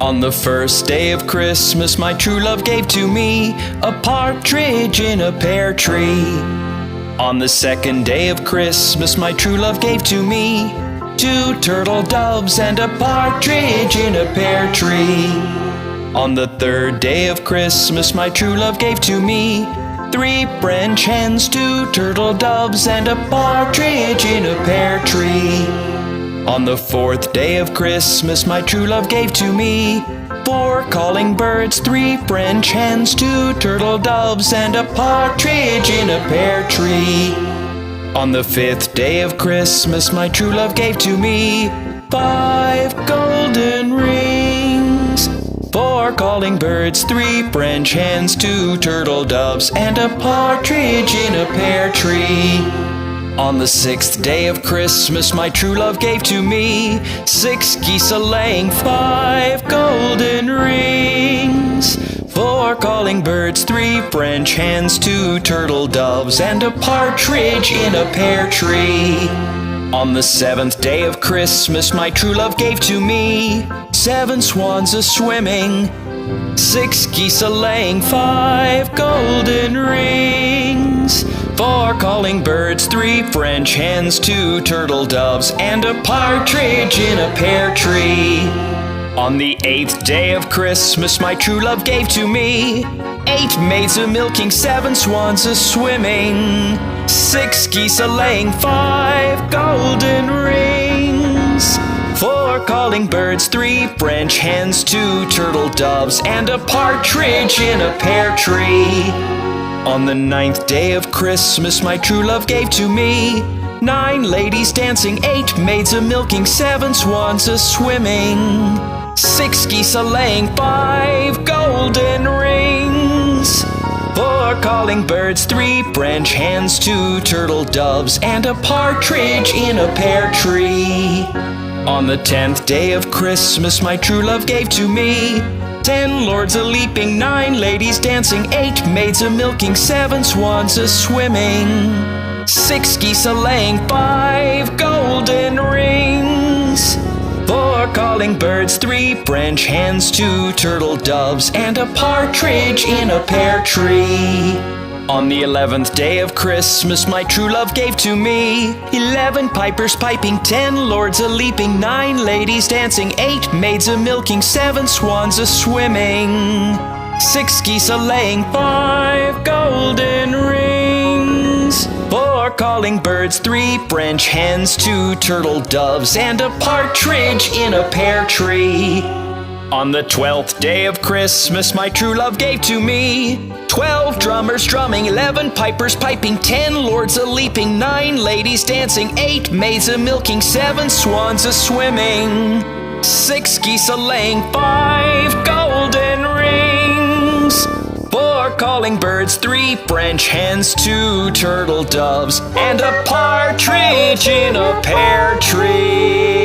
On the first day of Christmas, my true love gave to me a partridge in a pear tree. On the second day of Christmas, my true love gave to me 2 turtle doves and a partridge in a pear tree. On the third day of Christmas, my true love gave to me 3 French hens, 2 turtle doves, and a partridge in a pear tree. On the fourth day of Christmas, my true love gave to me 4 calling birds, 3 French hens, 2 turtle doves, and a partridge in a pear tree. On the fifth day of Christmas, my true love gave to me 5 golden rings, 4 calling birds, 3 French hens, 2 turtle doves, and a partridge in a pear tree. On the sixth day of Christmas, my true love gave to me 6 geese a-laying, 5 golden rings, 4 calling birds, 3 French hens, 2 turtle doves, and a partridge in a pear tree. On the seventh day of Christmas, my true love gave to me 7 swans a-swimming, 6 geese a-laying, 5 golden rings, 4 calling birds, 3 French hens, 2 turtle doves, and a partridge in a pear tree. On the 8th day of Christmas, my true love gave to me 8 maids a-milking, 7 swans a-swimming, 6 geese a-laying, 5 golden rings, 4 calling birds, 3 French hens, 2 turtle doves, and a partridge in a pear tree. On the 9th day of Christmas, my true love gave to me 9 ladies dancing, 8 maids a-milking, 7 swans a-swimming, 6 geese a-laying, 5 golden rings, 4 calling birds, 3 French hens, 2 turtle doves, and a partridge in a pear tree. On the 10th day of Christmas, my true love gave to me 10 lords a-leaping, 9 ladies dancing, 8 maids a-milking, 7 swans a-swimming, 6 geese a-laying, 5 golden rings, 4 calling birds, 3 French hens, 2 turtle doves, and a partridge in a pear tree. On the 11th day of Christmas, my true love gave to me 11 pipers piping, 10 lords a-leaping, 9 ladies dancing, 8 maids a-milking, 7 swans a-swimming, 6 geese a-laying, 5 golden rings, 4 calling birds, 3 French hens, 2 turtle doves, and a partridge in a pear tree. On the 12th day of Christmas, my true love gave to me 12 drummers drumming, 11 pipers piping, 10 lords a-leaping, 9 ladies dancing, 8 maids a-milking, 7 swans a-swimming, 6 geese a-laying, 5 golden rings, 4 calling birds, 3 French hens, 2 turtle doves, and a partridge in a pear tree.